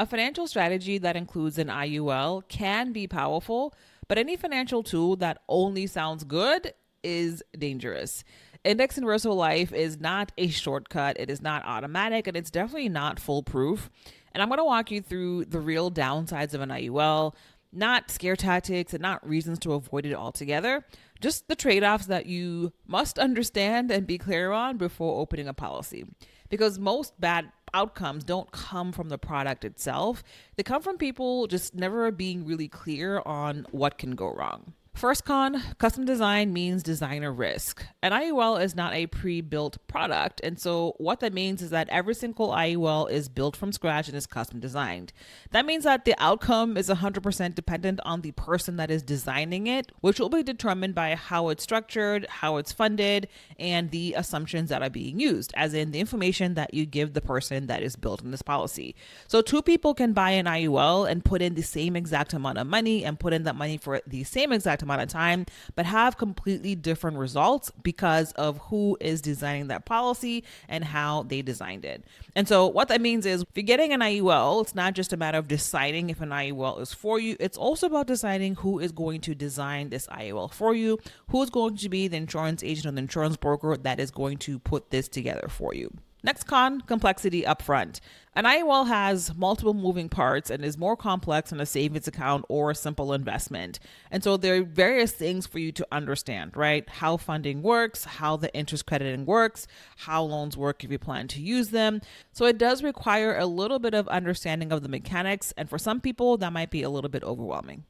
A financial strategy that includes an IUL can be powerful, but any financial tool that only sounds good is dangerous. Index Universal Life is not a shortcut, it is not automatic, and it's definitely not foolproof. And I'm going to walk you through the real downsides of an IUL, not scare tactics and not reasons to avoid it altogether, just the trade offs that you must understand and be clear on before opening a policy. Because most bad outcomes don't come from the product itself, they come from people just never being really clear on what can go wrong. First con, custom design means designer risk. An IUL is not a pre-built product, and so what that means is that every single IUL is built from scratch and is custom designed. That means that the outcome is 100% dependent on the person that is designing it, which will be determined by how it's structured, how it's funded, and the assumptions that are being used, as in the information that you give the person that is built in this policy. So two people can buy an IUL and put in the same exact amount of money and put in that money for the same exact amount of time, but have completely different results because of who is designing that policy and how they designed it. And so what that means is if you're getting an IUL, it's not just a matter of deciding if an IUL is for you. It's also about deciding who is going to design this IUL for you, who's going to be the insurance agent or the insurance broker that is going to put this together for you. Next con, complexity upfront. An IUL has multiple moving parts and is more complex than a savings account or a simple investment. And so there are various things for you to understand, right? How funding works, how the interest crediting works, how loans work if you plan to use them. So it does require a little bit of understanding of the mechanics, and for some people that might be a little bit overwhelming.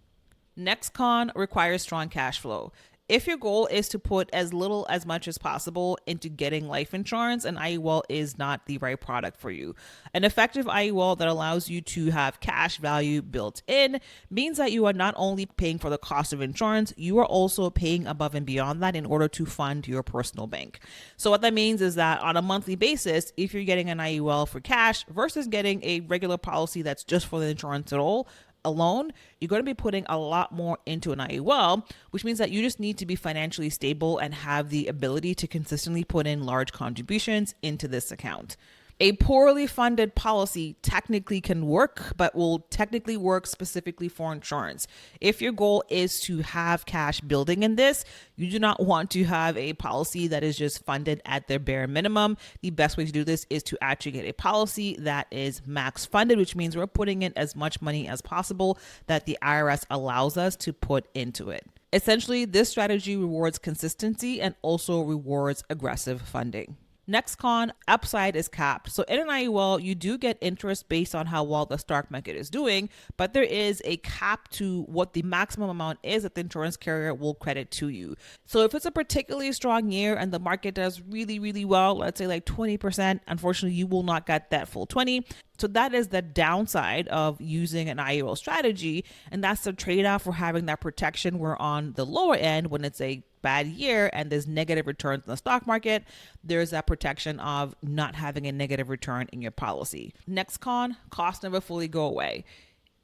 Next con requires strong cash flow. If your goal is to put as little as much as possible into getting life insurance, an IUL is not the right product for you. An effective IUL that allows you to have cash value built in means that you are not only paying for the cost of insurance, you are also paying above and beyond that in order to fund your personal bank. So what that means is that on a monthly basis, if you're getting an IUL for cash versus getting a regular policy that's just for the insurance at all, alone, you're going to be putting a lot more into an IUL, which means that you just need to be financially stable and have the ability to consistently put in large contributions into this account. A poorly funded policy technically can work, but will technically work specifically for insurance. If your goal is to have cash building in this, you do not want to have a policy that is just funded at their bare minimum. The best way to do this is to actually get a policy that is max funded, which means we're putting in as much money as possible that the IRS allows us to put into it. Essentially, this strategy rewards consistency and also rewards aggressive funding. Next con, upside is capped. So in an IUL, you do get interest based on how well the stock market is doing, but there is a cap to what the maximum amount is that the insurance carrier will credit to you. So if it's a particularly strong year and the market does really, really well, let's say like 20%, unfortunately, you will not get that full 20. So that is the downside of using an IUL strategy. And that's the trade-off for having that protection. Where on the lower end, when it's a bad year and there's negative returns in the stock market, there's that protection of not having a negative return in your policy. Next con, costs never fully go away.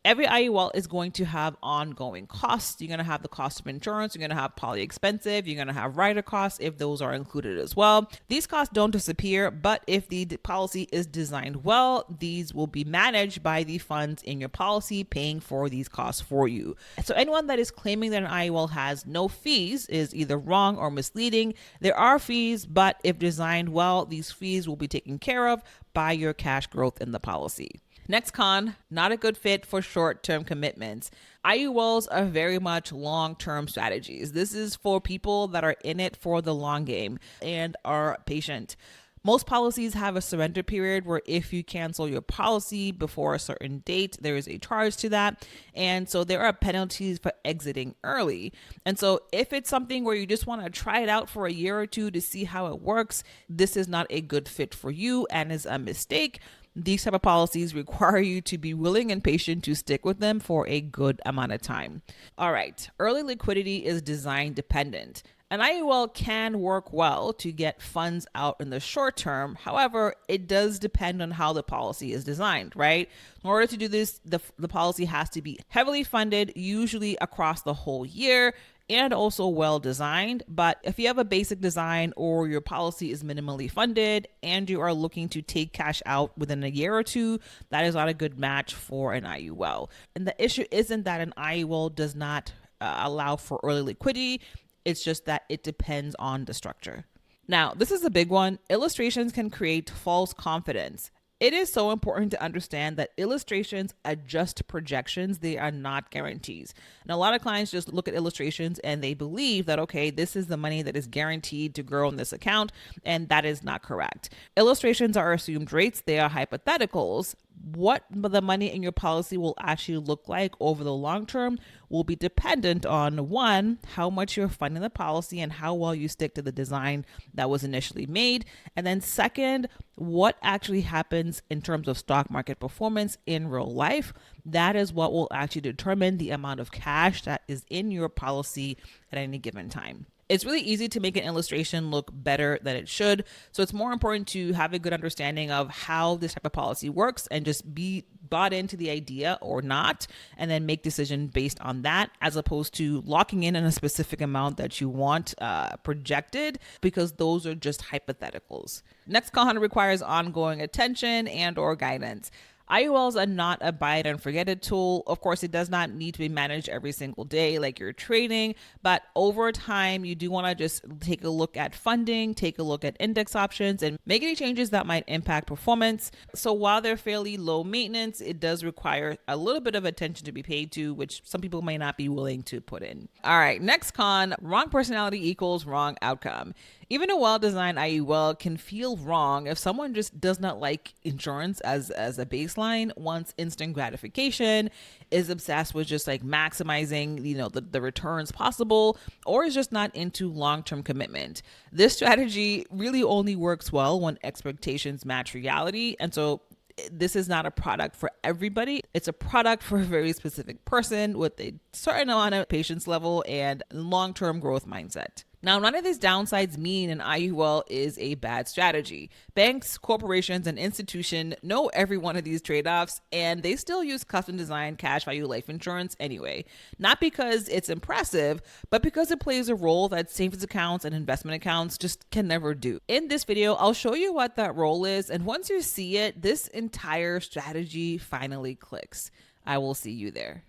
Every IUL is going to have ongoing costs. You're going to have the cost of insurance. You're going to have poly expensive. You're going to have rider costs if those are included as well. These costs don't disappear, but if the policy is designed well, these will be managed by the funds in your policy paying for these costs for you. So anyone that is claiming that an IUL has no fees is either wrong or misleading. There are fees, but if designed well, these fees will be taken care of by your cash growth in the policy. Next con, not a good fit for short-term commitments. IULs are very much long-term strategies. This is for people that are in it for the long game and are patient. Most policies have a surrender period where if you cancel your policy before a certain date, there is a charge to that. And so there are penalties for exiting early. And so if it's something where you just want to try it out for a year or two to see how it works, this is not a good fit for you and is a mistake. These type of policies require you to be willing and patient to stick with them for a good amount of time. All right, early liquidity is design dependent. An IUL can work well to get funds out in the short term. However, it does depend on how the policy is designed, right? In order to do this, the policy has to be heavily funded, usually across the whole year. and also well designed. But if you have a basic design or your policy is minimally funded and you are looking to take cash out within a year or two, that is not a good match for an IUL. And the issue isn't that an IUL does not allow for early liquidity, it's just that it depends on the structure. Now, this is a big one. Illustrations can create false confidence. It is so important to understand that illustrations adjust projections. They are not guarantees. And a lot of clients just look at illustrations and they believe that, okay, this is the money that is guaranteed to grow in this account. And that is not correct. Illustrations are assumed rates, they are hypotheticals. What the money in your policy will actually look like over the long term will be dependent on, one, how much you're funding the policy and how well you stick to the design that was initially made. And then second, what actually happens in terms of stock market performance in real life. That is what will actually determine the amount of cash that is in your policy at any given time. It's really easy to make an illustration look better than it should. So it's more important to have a good understanding of how this type of policy works and just be bought into the idea or not, and then make decision based on that, as opposed to locking in a specific amount that you want projected, because those are just hypotheticals. Next con requires ongoing attention and or guidance. IULs are not a buy it and forget it tool. Of course, it does not need to be managed every single day like you're trading, but over time, you do want to just take a look at funding, take a look at index options, and make any changes that might impact performance. So while they're fairly low maintenance, it does require a little bit of attention to be paid to, which some people may not be willing to put in. All right, next con, wrong personality equals wrong outcome. Even a well-designed IUL can feel wrong if someone just does not like insurance as a baseline, wants instant gratification, is obsessed with just like maximizing, the returns possible, or is just not into long-term commitment. This strategy really only works well when expectations match reality. And so this is not a product for everybody. It's a product for a very specific person with a certain amount of patience level and long-term growth mindset. Now, none of these downsides mean an IUL is a bad strategy. Banks, corporations, and institutions know every one of these trade-offs, and they still use custom-designed cash value life insurance anyway. Not because it's impressive, but because it plays a role that savings accounts and investment accounts just can never do. In this video, I'll show you what that role is, and once you see it, this entire strategy finally clicks. I will see you there.